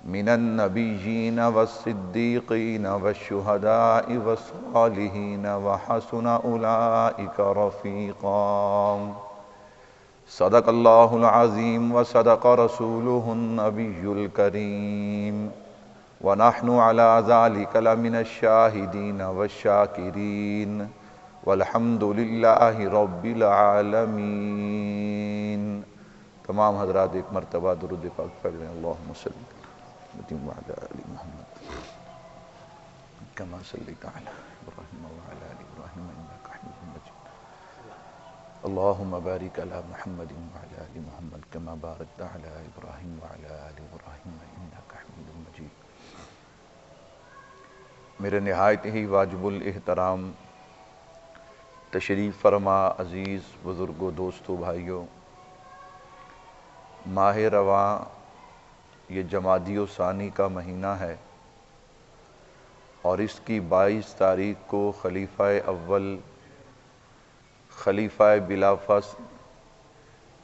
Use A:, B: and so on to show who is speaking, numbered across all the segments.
A: من النبيين والصديقين والشهداء والصالحين وحسن أولئك رفيقا صدق الله العظيم وصدق رسوله النبي الكريم ونحن على ذلك لمن الشاهدين والشاكرين والحمد لله رب العالمین۔ تمام حضرات ایک مرتبہ درود پاک پڑھ لیں۔ اللہم صلی وعلی آل محمد کما صلیت علی ابراہیم وعلی آل ابراہیم انک حمید مجید۔ اللہم بارک علی محمد وعلی آل محمد کما بارکت علی ابراہیم وعلی آل ابراہیم انک حمید مجید۔ میرے نہایت ہی واجب الاحترام تشریف فرما عزیز بزرگوں، دوستوں، بھائیوں، ماہ رواں یہ جمادی الثانی کا مہینہ ہے اور اس کی 22 تاریخ کو خلیفہ اول، خلیفہ بلا فصل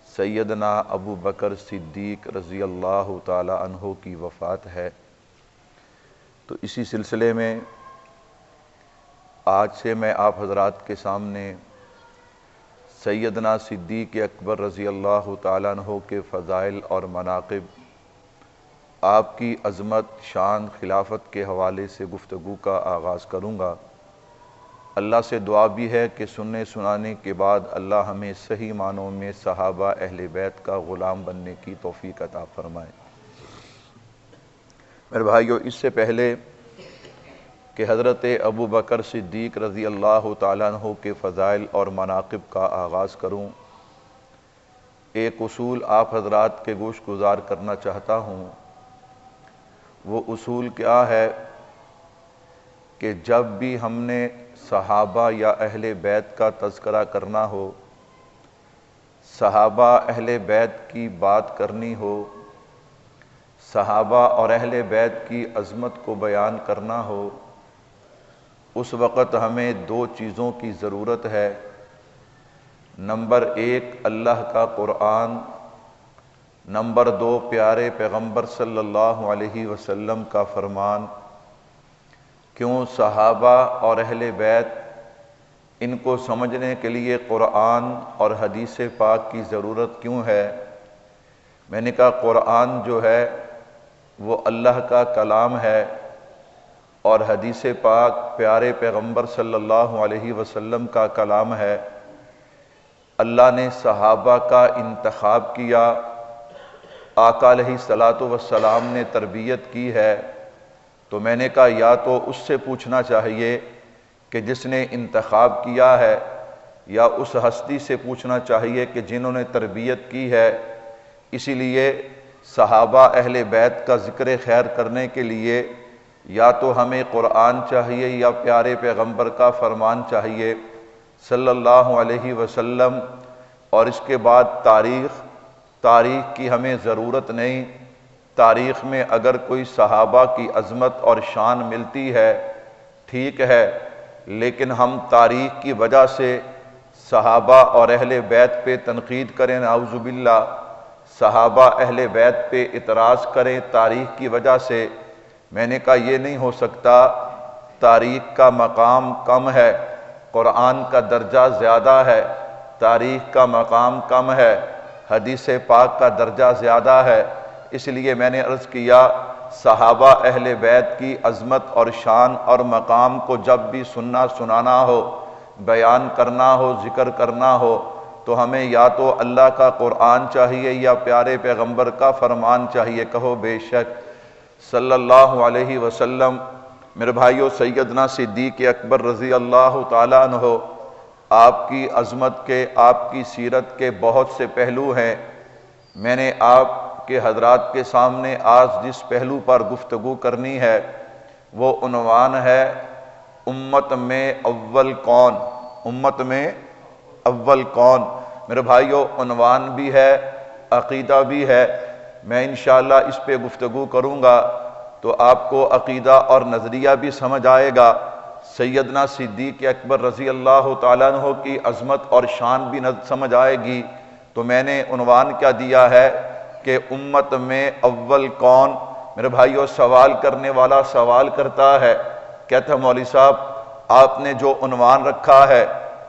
A: سیدنا ابو بکر صدیق رضی اللہ تعالی عنہ کی وفات ہے۔ تو اسی سلسلے میں آج سے میں آپ حضرات کے سامنے سیدنا صدیق اکبر رضی اللہ تعالیٰ عنہ کے فضائل اور مناقب، آپ کی عظمت، شان، خلافت کے حوالے سے گفتگو کا آغاز کروں گا۔ اللہ سے دعا بھی ہے کہ سننے سنانے کے بعد اللہ ہمیں صحیح معنوں میں صحابہ اہل بیت کا غلام بننے کی توفیق عطا فرمائے۔ میرے بھائیو، اس سے پہلے کہ حضرت ابو بکر صدیق رضی اللہ تعالیٰ عنہ کے فضائل اور مناقب کا آغاز کروں، ایک اصول آپ حضرات کے گوش گزار کرنا چاہتا ہوں۔ وہ اصول کیا ہے کہ جب بھی ہم نے صحابہ یا اہل بیت کا تذکرہ کرنا ہو، صحابہ اہل بیت کی بات کرنی ہو، صحابہ اور اہل بیت کی عظمت کو بیان کرنا ہو، اس وقت ہمیں 2 چیزوں کی ضرورت ہے۔ نمبر 1 اللہ کا قرآن، نمبر 2 پیارے پیغمبر صلی اللہ علیہ وسلم کا فرمان۔ کیوں صحابہ اور اہل بیت، ان کو سمجھنے کے لیے قرآن اور حدیث پاک کی ضرورت کیوں ہے؟ میں نے کہا قرآن جو ہے وہ اللہ کا کلام ہے اور حدیث پاک پیارے پیغمبر صلی اللہ علیہ وسلم کا کلام ہے۔ اللہ نے صحابہ کا انتخاب کیا، آقا علیہ السلام نے تربیت کی ہے، تو میں نے کہا یا تو اس سے پوچھنا چاہیے کہ جس نے انتخاب کیا ہے، یا اس ہستی سے پوچھنا چاہیے کہ جنہوں نے تربیت کی ہے۔ اسی لیے صحابہ اہل بیت کا ذکر خیر کرنے کے لیے یا تو ہمیں قرآن چاہیے یا پیارے پیغمبر کا فرمان چاہیے صلی اللہ علیہ وسلم، اور اس کے بعد تاریخ کی ہمیں ضرورت نہیں۔ تاریخ میں اگر کوئی صحابہ کی عظمت اور شان ملتی ہے ٹھیک ہے، لیکن ہم تاریخ کی وجہ سے صحابہ اور اہل بیت پہ تنقید کریں، نعوذ باللہ، صحابہ اہل بیت پہ اعتراض کریں تاریخ کی وجہ سے، میں نے کہا یہ نہیں ہو سکتا۔ تاریخ کا مقام کم ہے، قرآن کا درجہ زیادہ ہے۔ تاریخ کا مقام کم ہے، حدیث پاک کا درجہ زیادہ ہے۔ اس لیے میں نے عرض کیا صحابہ اہل بیت کی عظمت اور شان اور مقام کو جب بھی سننا سنانا ہو، بیان کرنا ہو، ذکر کرنا ہو، تو ہمیں یا تو اللہ کا قرآن چاہیے یا پیارے پیغمبر کا فرمان چاہیے۔ کہو بے شک صلی اللہ علیہ وسلم۔ میرے بھائیو، سیدنا صدیق اکبر رضی اللہ تعالیٰ عنہ، آپ کی عظمت کے، آپ کی سیرت کے بہت سے پہلو ہیں۔ میں نے آپ کے حضرات کے سامنے آج جس پہلو پر گفتگو کرنی ہے وہ عنوان ہے امت میں اول کون؟ امت میں اول کون؟ میرے بھائیو، عنوان بھی ہے، عقیدہ بھی ہے۔ میں انشاءاللہ اس پہ گفتگو کروں گا تو آپ کو عقیدہ اور نظریہ بھی سمجھ آئے گا، سیدنا صدیق اکبر رضی اللہ تعالیٰ عنہ کی عظمت اور شان بھی سمجھ آئے گی۔ تو میں نے عنوان کیا دیا ہے کہ امت میں اول کون؟ میرے بھائیو سوال کرنے والا سوال کرتا ہے، کہتا ہے مولوی صاحب آپ نے جو عنوان رکھا ہے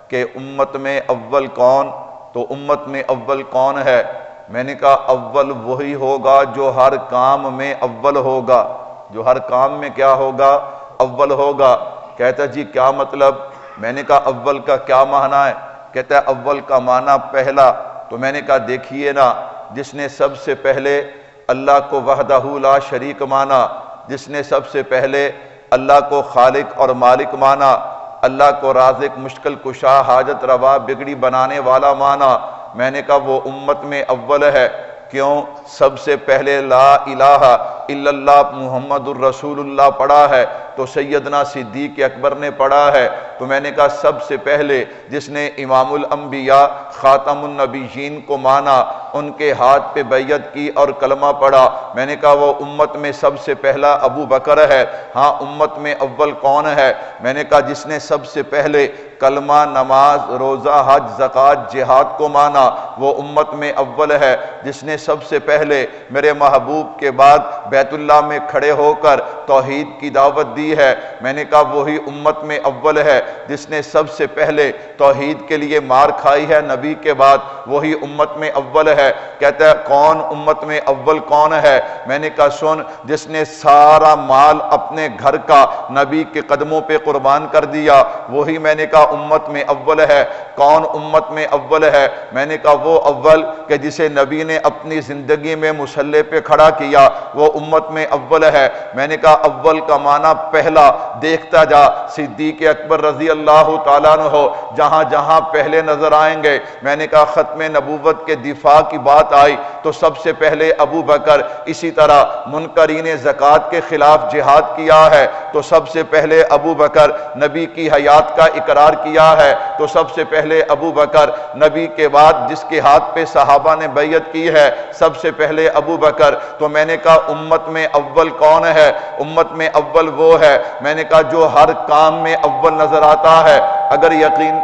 A: کہ امت میں اول کون، تو امت میں اول کون ہے؟ میں نے کہا اول وہی ہوگا جو ہر کام میں اول ہوگا، جو ہر کام میں کیا ہوگا؟ اول ہوگا۔ کہتا ہے جی کیا مطلب؟ میں نے کہا اول کا کیا معنی ہے؟ کہتا ہے اول کا معنی پہلا۔ تو میں نے کہا دیکھیے نا، جس نے سب سے پہلے اللہ کو وحدہ لا شریک مانا، جس نے سب سے پہلے اللہ کو خالق اور مالک مانا، اللہ کو رازق مشکل کشا حاجت روا بگڑی بنانے والا مانا، میں نے کہا وہ امت میں اول ہے۔ کیوں؟ سب سے پہلے لا الہ الا اللہ محمد الرسول اللہ پڑھا ہے تو سیدنا صدیق اکبر نے پڑھا ہے۔ تو میں نے کہا سب سے پہلے جس نے امام الانبیاء خاتم النبیین کو مانا، ان کے ہاتھ پہ بیعت کی اور کلمہ پڑھا، میں نے کہا وہ امت میں سب سے پہلا ابو بکر ہے۔ ہاں امت میں اول کون ہے؟ میں نے کہا جس نے سب سے پہلے کلمہ نماز روزہ حج زکوٰۃ جہاد کو مانا، وہ امت میں اول ہے۔ جس نے سب سے پہلے میرے محبوب کے بعد بیت اللہ میں کھڑے ہو کر توحید کی دعوت دی ہے، میں نے کہا وہی امت میں اول ہے۔ جس نے سب سے پہلے توحید کے لیے مار کھائی ہے نبی کے بعد، وہی امت میں اول ہے۔ کہتا ہے کون امت میں اول کون ہے؟ میں نے کہا سن، جس نے سارا مال اپنے گھر کا نبی کے قدموں پہ قربان کر دیا، وہی میں نے کہا امت میں اول ہے۔ کون امت میں اول ہے؟ میں نے کہا وہ اول کہ جسے نبی نے اپنی زندگی میں مصلی پہ کھڑا کیا، وہ امت میں اول ہے۔ میں نے کہا اول کا معنی پہلا، دیکھتا جا صدیق اکبر رضی اللہ تعالیٰ عنہ جہاں جہاں پہلے نظر آئیں گے۔ میں نے کہا ختم نبوت کے دفاع کی بات آئی تو سب سے پہلے ابو بکر، اسی طرح منکرین زکوٰۃ کے خلاف جہاد کیا ہے تو سب سے پہلے ابو بکر، نبی کی حیات کا اقرار کیا ہے تو سب سے پہلے ابو بکر، نبی کے بعد جس کے ہاتھ پہ صحابہ نے بیعت کی ہے سب سے پہلے ابو بکر۔ تو میں نے کہا امت میں اول کون ہے؟ امت میں اول وہ ہے، میں نے کہا جو ہر کام میں اول نظر آتا ہے۔ اگر یقین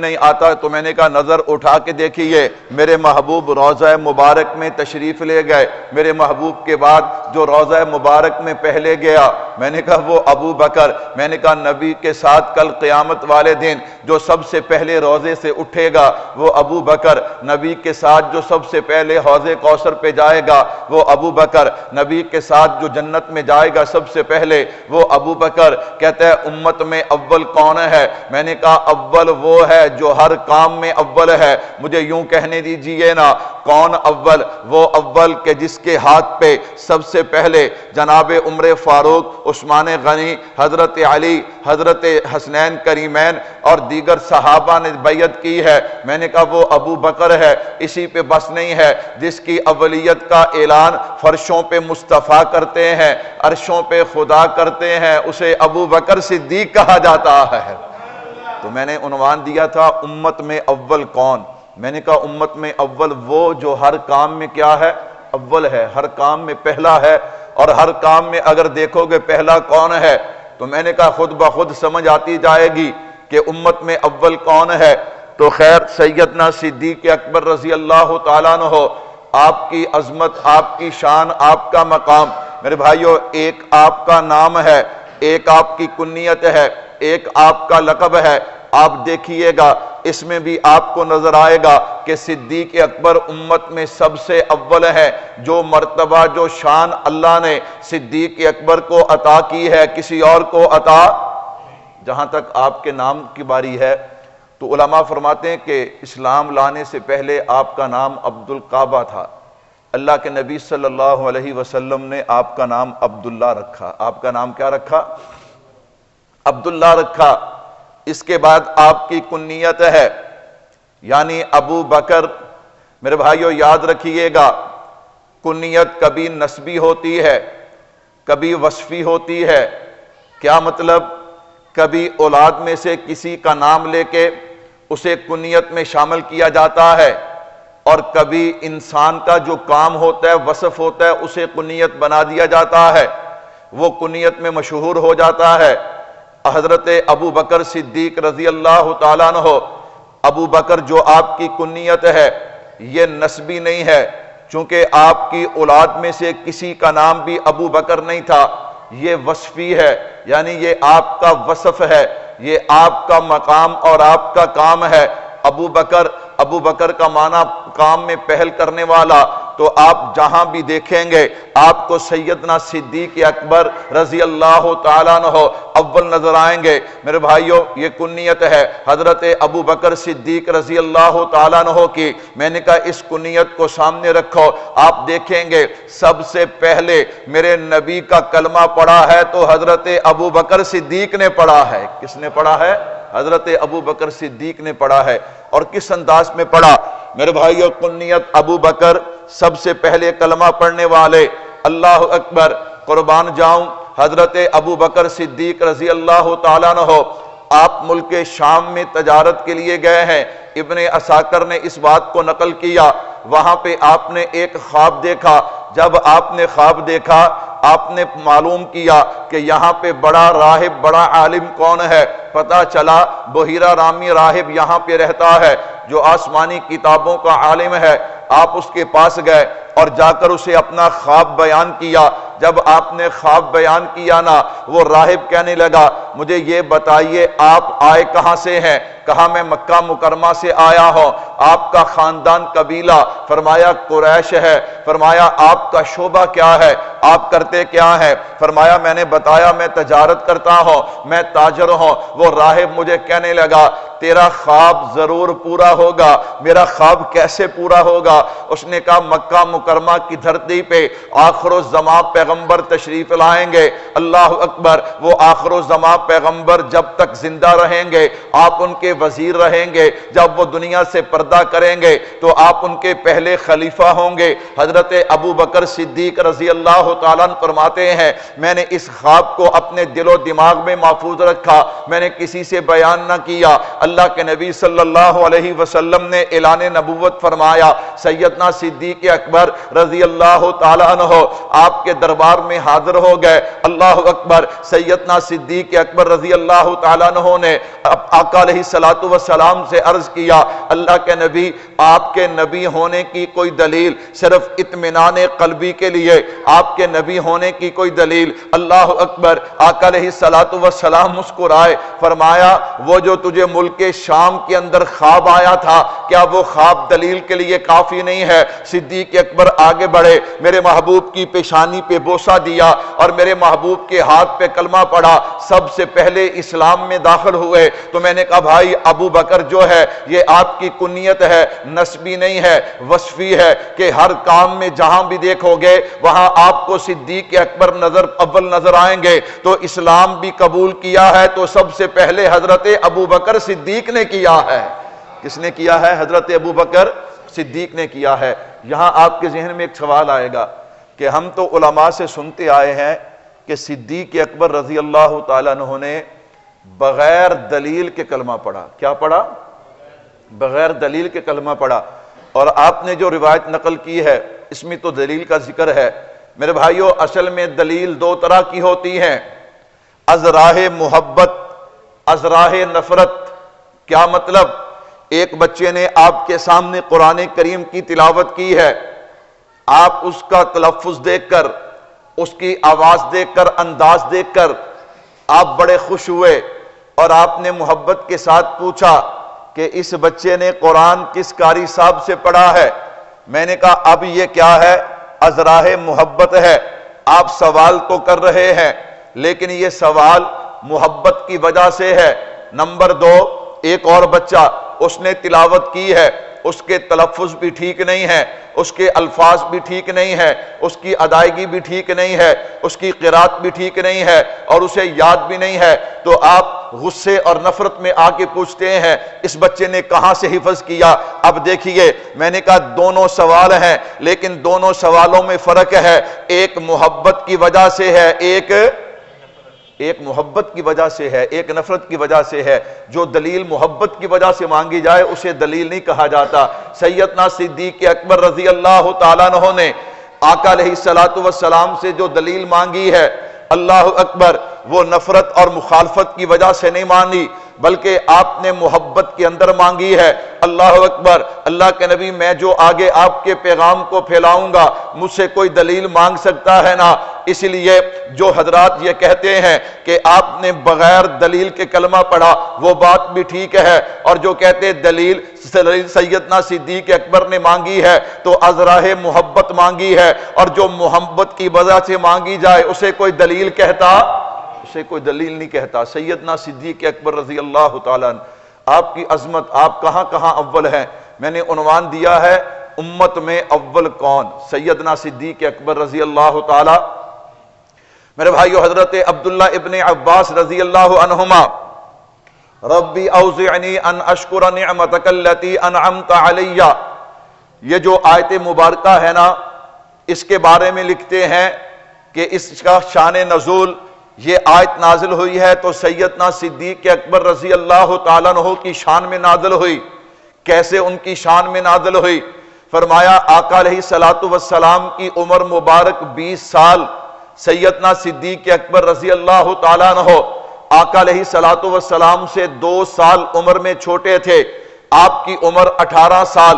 A: نہیں آتا تو میں نے کہا نظر اٹھا کے دیکھیے، میرے محبوب روضہ مبارک میں تشریف لے گئے، میرے محبوب کے بعد جو روضہ مبارک میں پہلے گیا، میں نے کہا وہ ابو بکر۔ میں نے کہا نبی کے ساتھ کل قیامت والے دن جو سب سے پہلے روضے سے اٹھے گا وہ ابو بکر، نبی کے ساتھ جو سب سے پہلے حوض کوثر پہ جائے گا وہ ابو بکر، نبی کے ساتھ جو جنت میں جائے گا سب سے پہلے وہ ابو بکر۔ کہتا ہے امت میں اول کون ہے؟ میں نے کہا اول وہ ہے جو ہر کام میں اول ہے۔ مجھے یوں کہنے دیجئے نا، کون اول؟ وہ اول کہ جس کے ہاتھ پہ سب سے پہلے جناب عمر فاروق، عثمان غنی، حضرت علی، حضرت حسنین کریمین اور دیگر صحابہ نے بیعت کی ہے، میں نے کہا وہ ابو بکر ہے۔ اسی پہ بس نہیں ہے، جس کی اولیت کا اعلان فرشوں پہ مصطفیٰ کرتے ہیں، عرشوں پہ خدا کرتے ہیں، اسے ابو بکر صدیق کہا جاتا ہے۔ تو میں نے عنوان دیا تھا امت میں اول کون؟ میں نے کہا امت میں اول وہ جو ہر کام میں کیا ہے؟ اول ہے، ہر کام میں پہلا ہے۔ اور ہر کام میں اگر دیکھو گے پہلا کون ہے تو میں نے کہا خود بخود سمجھ آتی جائے گی کہ امت میں اول کون ہے۔ تو خیر سیدنا صدیق اکبر رضی اللہ تعالیٰ عنہ، آپ کی عظمت، آپ کی شان، آپ کا مقام، میرے بھائیو ایک آپ کا نام ہے، ایک آپ کی کنیت ہے، ایک آپ کا لقب ہے۔ آپ دیکھیے گا اس میں بھی آپ کو نظر آئے گا کہ صدیق اکبر امت میں سب سے اول ہے۔ جو مرتبہ، جو شان اللہ نے صدیق اکبر کو عطا کی ہے کسی اور کو عطا۔ جہاں تک آپ کے نام کی باری ہے تو علماء فرماتے ہیں کہ اسلام لانے سے پہلے آپ کا نام عبد القعبہ تھا۔ اللہ کے نبی صلی اللہ علیہ وسلم نے آپ کا نام عبداللہ رکھا۔ آپ کا نام کیا رکھا؟ عبداللہ رکھا۔ اس کے بعد آپ کی کنیت ہے یعنی ابو بکر۔ میرے بھائیو یاد رکھیے گا، کنیت کبھی نسبی ہوتی ہے، کبھی وصفی ہوتی ہے۔ کیا مطلب؟ کبھی اولاد میں سے کسی کا نام لے کے اسے کنیت میں شامل کیا جاتا ہے، اور کبھی انسان کا جو کام ہوتا ہے، وصف ہوتا ہے، اسے کنیت بنا دیا جاتا ہے، وہ کنیت میں مشہور ہو جاتا ہے۔ حضرت ابو بکر صدیق رضی اللہ تعالیٰ عنہ ابو بکر جو آپ کی کنیت ہے یہ نسبی نہیں ہے، چونکہ آپ کی اولاد میں سے کسی کا نام بھی ابو بکر نہیں تھا، یہ وصفی ہے، یعنی یہ آپ کا وصف ہے، یہ آپ کا مقام اور آپ کا کام ہے۔ ابو بکر کا معنی کام میں پہل کرنے والا، تو آپ جہاں بھی دیکھیں گے آپ کو سیدنا صدیق اکبر رضی اللہ تعالیٰ عنہ اول نظر آئیں گے۔ میرے بھائیوں یہ کنیت ہے حضرت ابو بکر صدیق رضی اللہ تعالیٰ عنہ کی۔ میں نے کہا اس کنیت کو سامنے رکھو، آپ دیکھیں گے سب سے پہلے میرے نبی کا کلمہ پڑھا ہے تو حضرت ابو بکر صدیق نے پڑھا ہے۔ کس نے پڑھا ہے؟ حضرت ابو بکر صدیق نے پڑھا ہے۔ اور کس انداز میں پڑھا؟ میرے بھائیوں کنیت ابو بکر، سب سے پہلے کلمہ پڑھنے والے، اللہ اکبر، قربان جاؤں حضرت ابو بکر صدیق رضی اللہ تعالیٰ عنہ۔ آپ ملک شام میں تجارت کے لیے گئے ہیں، ابن عساکر نے اس بات کو نقل کیا، وہاں پہ آپ نے ایک خواب دیکھا۔ جب آپ نے خواب دیکھا آپ نے معلوم کیا کہ یہاں پہ بڑا راہب، بڑا عالم کون ہے؟ پتہ چلا بحیرہ رامی راہب یہاں پہ رہتا ہے جو آسمانی کتابوں کا عالم ہے۔ آپ اس کے پاس گئے اور جا کر اسے اپنا خواب بیان کیا۔ جب آپ نے خواب بیان کیا نا، وہ راہب کہنے لگا مجھے یہ بتائیے آپ آئے کہاں سے ہیں؟ کہا میں مکہ مکرمہ سے آیا ہوں۔ آپ کا خاندان قبیلہ؟ فرمایا قریش ہے۔ فرمایا آپ کا شعبہ کیا ہے؟ آپ کرتے کیا ہیں؟ فرمایا میں نے بتایا میں تجارت کرتا ہوں، میں تاجر ہوں۔ وہ راہب مجھے کہنے لگا تیرا خواب ضرور پورا ہوگا۔ میرا خواب کیسے پورا ہوگا؟ اس نے کہا مکہ مکرمہ کی دھرتی پہ آخر الزمان پیغمبر تشریف لائیں گے۔ اللہ اکبر، وہ آخر الزمان پیغمبر جب تک زندہ رہیں گے آپ ان کے وزیر رہیں گے، جب وہ دنیا سے پردہ کریں گے تو آپ ان کے پہلے خلیفہ ہوں گے۔ حضرت ابو بکر صدیق رضی اللہ تعالیٰ عنہ فرماتے ہیں میں نے اس خواب کو اپنے دل و دماغ میں محفوظ رکھا، میں نے کسی سے بیان نہ کیا۔ اللہ کے نبی صلی اللہ علیہ وسلم نے اعلان نبوت فرمایا، سیدنا صدیق اکبر رضی اللہ تعالیٰ عنہ آپ کے دربار میں حاضر ہو گئے۔ اللہ اکبر، سیدنا صدیق اکبر رضی اللہ تعالیٰ عنہ نے آقا علیہ السلام سے عرض کیا اللہ کے نبی آپ کے نبی ہونے کی کوئی دلیل؟ صرف اطمینان قلبی کے لیے آپ کے نبی ہونے کی کوئی دلیل؟ اللہ اکبر، آقا علیہ السلام مسکرائے، فرمایا وہ جو تجھے ملک شام کے اندر خواب آیا تھا کیا وہ خواب دلیل کے لیے کافی نہیں ہے؟ صدیق اکبر آگے بڑھے، میرے محبوب کی پیشانی پہ بوسہ دیا اور میرے محبوب کے ہاتھ پہ کلمہ پڑھا، سب سے پہلے اسلام میں داخل ہوئے۔ تو میں نے کہا بھائی ابو بکر جو ہے یہ آپ کی کنیت ہے، نسبی نہیں ہے، وصفی ہے کہ ہر کام میں جہاں بھی دیکھو گے وہاں آپ کو صدیق اکبر اول نظر آئیں گے۔ تو اسلام بھی قبول کیا ہے تو سب سے پہلے حضرت ابو بکر صدیق نے کیا ہے۔ کس نے کیا ہے؟ حضرت ابو بکر صدیق نے کیا ہے۔ یہاں آپ کے ذہن میں ایک سوال آئے گا کہ ہم تو علماء سے سنتے آئے ہیں کہ صدیق اکبر رضی اللہ تعالیٰ عنہ نے بغیر دلیل کے کلمہ پڑھا۔ کیا پڑھا؟ بغیر دلیل کے کلمہ پڑھا۔ اور آپ نے جو روایت نقل کی ہے اس میں تو دلیل کا ذکر ہے۔ میرے بھائیوں اصل میں دلیل دو طرح کی ہوتی ہیں، از راہ محبت، از راہ نفرت۔ کیا مطلب؟ ایک بچے نے آپ کے سامنے قرآن کریم کی تلاوت کی ہے، آپ اس کا تلفظ دیکھ کر، اس کی آواز دیکھ کر، انداز دیکھ کر آپ بڑے خوش ہوئے اور آپ نے محبت کے ساتھ پوچھا کہ اس بچے نے قرآن کس قاری صاحب سے پڑھا ہے؟ میں نے کہا اب یہ کیا ہے؟ از راہ محبت ہے۔ آپ سوال تو کر رہے ہیں لیکن یہ سوال محبت کی وجہ سے ہے۔ نمبر دو، ایک اور بچہ اس نے تلاوت کی ہے، اس کے تلفظ بھی ٹھیک نہیں ہے، اس کے الفاظ بھی ٹھیک نہیں ہے، اس کی ادائیگی بھی ٹھیک نہیں ہے، اس کی قرات بھی ٹھیک نہیں ہے اور اسے یاد بھی نہیں ہے۔ تو آپ غصے اور نفرت میں آ کے پوچھتے ہیں اس بچے نے کہاں سے حفظ کیا؟ اب دیکھیے میں نے کہا دونوں سوال ہیں لیکن دونوں سوالوں میں فرق ہے، ایک محبت کی وجہ سے ہے، ایک محبت کی وجہ سے ہے، ایک نفرت کی وجہ سے ہے۔ جو دلیل محبت کی وجہ سے مانگی جائے اسے دلیل نہیں کہا جاتا۔ سیدنا صدیق اکبر رضی اللہ تعالیٰ عنہ نے آقا علیہ السلام سے جو دلیل مانگی ہے، اللہ اکبر، وہ نفرت اور مخالفت کی وجہ سے نہیں مانگی، بلکہ آپ نے محبت کے اندر مانگی ہے۔ اللہ اکبر۔ اللہ کے نبی، میں جو آگے آپ کے پیغام کو پھیلاؤں گا مجھ سے کوئی دلیل مانگ سکتا ہے نا؟ اس لیے جو حضرات یہ کہتے ہیں کہ آپ نے بغیر دلیل کے کلمہ پڑھا، وہ بات بھی ٹھیک ہے، اور جو کہتے ہیں دلیل سیدنا صدیق اکبر نے مانگی ہے تو از راہ محبت مانگی ہے، اور جو محبت کی وجہ سے مانگی جائے اسے کوئی دلیل کہتا، اسے کوئی دلیل نہیں کہتا۔ سیدنا صدیق اکبر رضی اللہ تعالیٰ عنہ، آپ کی عظمت، آپ کہاں کہاں اول ہیں؟ میں نے عنوان دیا ہے امت میں اول کون؟ سیدنا صدیق اکبر رضی اللہ تعالیٰ۔ میرے بھائیو، حضرت عبداللہ ابن عباس رضی اللہ عنہما، ربی اوزعنی ان اشکر نعمتک التی انعمت علی، یہ جو آیت مبارکہ ہے نا، اس کے بارے میں لکھتے ہیں کہ اس کا شان نزول، یہ آیت نازل ہوئی ہے تو سیدنا صدیق اکبر رضی اللہ تعالیٰ عنہ کی شان میں نازل ہوئی۔ کیسے ان کی شان میں نازل ہوئی؟ فرمایا آقا علیہ السلام کی عمر مبارک 20 سال، سیدنا صدیق اکبر رضی اللہ تعالیٰ عنہ آقا علیہ السلام سے 2 سال عمر میں چھوٹے تھے، آپ کی عمر 18 سال۔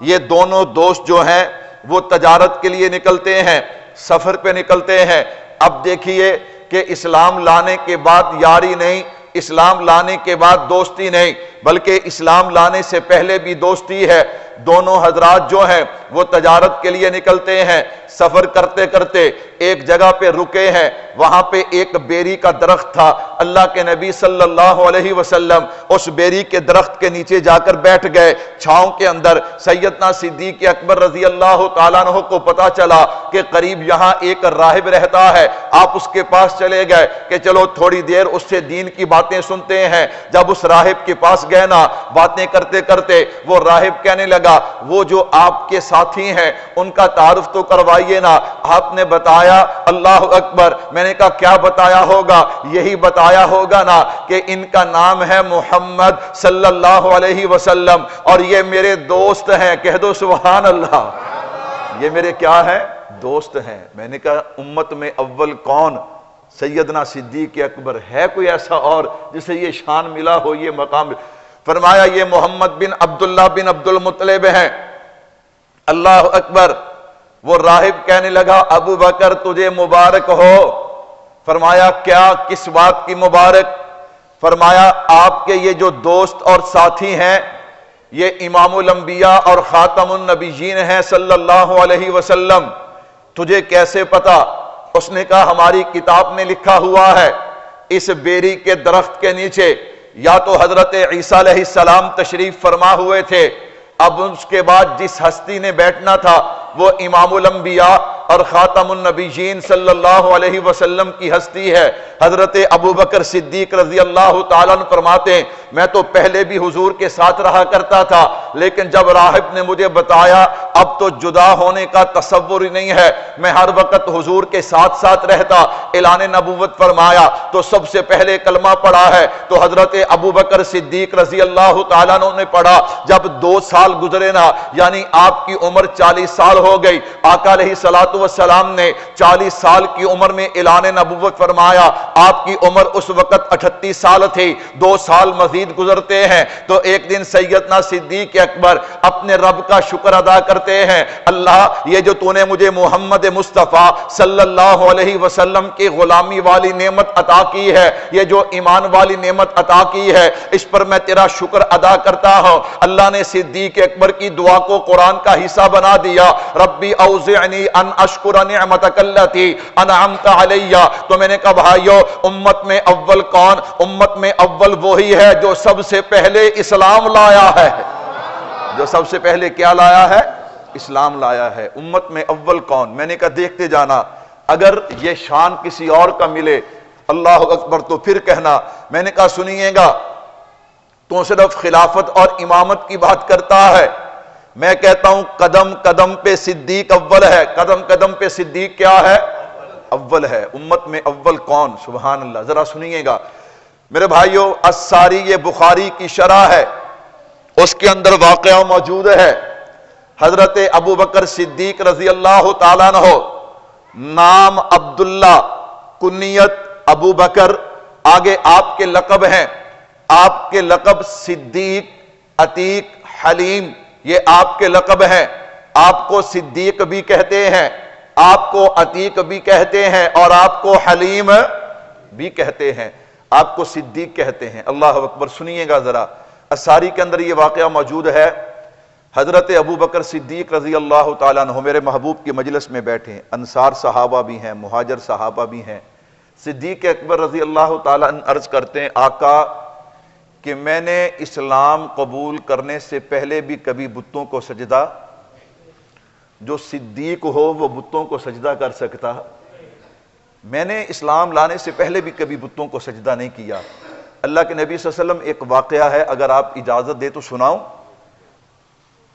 A: یہ دونوں دوست جو ہیں وہ تجارت کے لیے نکلتے ہیں، سفر پہ نکلتے ہیں۔ اب دیکھیے کہ اسلام لانے کے بعد یاری نہیں، اسلام لانے کے بعد دوستی نہیں، بلکہ اسلام لانے سے پہلے بھی دوستی ہے۔ دونوں حضرات جو ہیں وہ تجارت کے لیے نکلتے ہیں، سفر کرتے کرتے ایک جگہ پہ رکے ہیں، وہاں پہ ایک بیری کا درخت تھا۔ اللہ کے نبی صلی اللہ علیہ وسلم اس بیری کے درخت کے نیچے جا کر بیٹھ گئے چھاؤں کے اندر۔ سیدنا صدیق اکبر رضی اللہ تعالیٰ عنہ کو پتا چلا کہ قریب یہاں ایک راہب رہتا ہے، آپ اس کے پاس چلے گئے کہ چلو تھوڑی دیر اس سے دین کی باتیں سنتے ہیں۔ جب اس راہب کے پاس گئے نا، باتیں کرتے کرتے وہ راہب کہنے لگا، وہ جو آپ کے ساتھی ہیں ان کا تعارف تو کروائیے نا۔ آپ نے بتایا، اللہ اکبر۔ میں نے کہا کیا بتایا ہوگا؟ یہی بتایا ہوگا نا کہ ان کا نام ہے محمد صلی اللہ علیہ وسلم اور یہ میرے دوست ہیں۔ کہہ دو سبحان اللہ۔ یہ میرے کیا ہیں؟ دوست ہیں۔ میں نے کہا امت میں اول کون؟ سیدنا صدیق اکبر۔ ہے کوئی ایسا اور جسے یہ شان ملا ہو، یہ مقام؟ فرمایا یہ محمد بن عبداللہ بن عبد المطلب ہیں۔ اللہ اکبر۔ وہ راہب کہنے لگا ابو بکر تجھے مبارک ہو۔ فرمایا کیا، کس بات کی مبارک؟ فرمایا آپ کے یہ جو دوست اور ساتھی ہیں یہ امام الانبیاء اور خاتم النبیین ہیں صلی اللہ علیہ وسلم، تجھے کیسے پتا؟ اس نے کہا ہماری کتاب میں لکھا ہوا ہے اس بیری کے درخت کے نیچے یا تو حضرت عیسیٰ علیہ السلام تشریف فرما ہوئے تھے، اب اس کے بعد جس ہستی نے بیٹھنا تھا وہ امام الانبیاء اور خاتم النبیین صلی اللہ علیہ وسلم کی ہستی ہے۔ حضرت ابو بکر صدیق رضی اللہ تعالیٰ عنہ فرماتے ہیں میں تو پہلے بھی حضور کے ساتھ رہا کرتا تھا، لیکن جب راہب نے مجھے بتایا اب تو جدا ہونے کا تصور ہی نہیں ہے، میں ہر وقت حضور کے ساتھ ساتھ رہتا۔ اعلان نبوت فرمایا تو سب سے پہلے کلمہ پڑھا ہے تو حضرت ابو بکر صدیق رضی اللہ تعالیٰ عنہ نے پڑھا۔ جب 2 سال گزرے نا، یعنی آپ کی عمر 40 سال ہو گئی، آقا علیہ السلام نے 40 سال کی عمر میں اعلان نبوت فرمایا۔ آپ کی عمر اس وقت 38 سال تھی، 2 سال مزید گزرتے ہیں تو ایک دن سیدنا صدیق اکبر اپنے رب کا شکر ادا کرتے ہیں، اللہ یہ جو تو نے مجھے محمد مصطفیٰ صلی اللہ علیہ وسلم کی غلامی والی نعمت عطا کی ہے، یہ جو ایمان والی نعمت عطا کی ہے، اس پر میں تیرا شکر ادا کرتا ہوں۔ اللہ نے صدیق اکبر کی دعا کو قرآن کا حصہ بنا دیا، ربی اوزعنی ان اشکر نعمتک التی انعمت علی۔ تو میں نے کہا بھائیو امت میں اول کون؟ امت میں اول وہی ہے جو سب سے پہلے اسلام لایا ہے، جو سب سے پہلے کیا لایا ہے؟ اسلام لایا ہے۔ امت میں اول کون؟ میں نے کہا دیکھتے جانا، اگر یہ شان کسی اور کا ملے اللہ اکبر تو پھر کہنا۔ میں نے کہا سنیے گا، تو صرف خلافت اور امامت کی بات کرتا ہے، میں کہتا ہوں قدم قدم پہ صدیق اول ہے۔ قدم قدم پہ صدیق کیا ہے؟ اول ہے۔ امت میں اول کون؟ سبحان اللہ۔ ذرا سنیے گا میرے بھائیو، الساری یہ بخاری کی شرح ہے، اس کے اندر واقعہ موجود ہے۔ حضرت ابو بکر صدیق رضی اللہ تعالیٰ عنہ، نام عبداللہ، کنیت ابو بکر، آگے آپ کے لقب ہیں، آپ کے لقب صدیق، عتیق، حلیم، یہ آپ کے لقب ہیں۔ آپ کو صدیق بھی کہتے ہیں، آپ کو عتیق بھی کہتے ہیں، اور آپ کو حلیم بھی کہتے ہیں، آپ کو صدیق کہتے ہیں۔ اللہ اکبر، سنیے گا ذرا، اساری کے اندر یہ واقعہ موجود ہے۔ حضرت ابو بکر صدیق رضی اللہ تعالیٰ عنہ میرے محبوب کی مجلس میں بیٹھے ہیں، انصار صحابہ بھی ہیں، مہاجر صحابہ بھی ہیں۔ صدیق اکبر رضی اللہ تعالیٰ عنہ عرض کرتے ہیں، آقا کہ میں نے اسلام قبول کرنے سے پہلے بھی کبھی بتوں کو سجدہ، جو صدیق ہو وہ بتوں کو سجدہ کر سکتا؟ میں نے اسلام لانے سے پہلے بھی کبھی بتوں کو سجدہ نہیں کیا۔ اللہ کے نبی صلی اللہ علیہ وسلم، ایک واقعہ ہے، اگر آپ اجازت دے تو سناؤں؟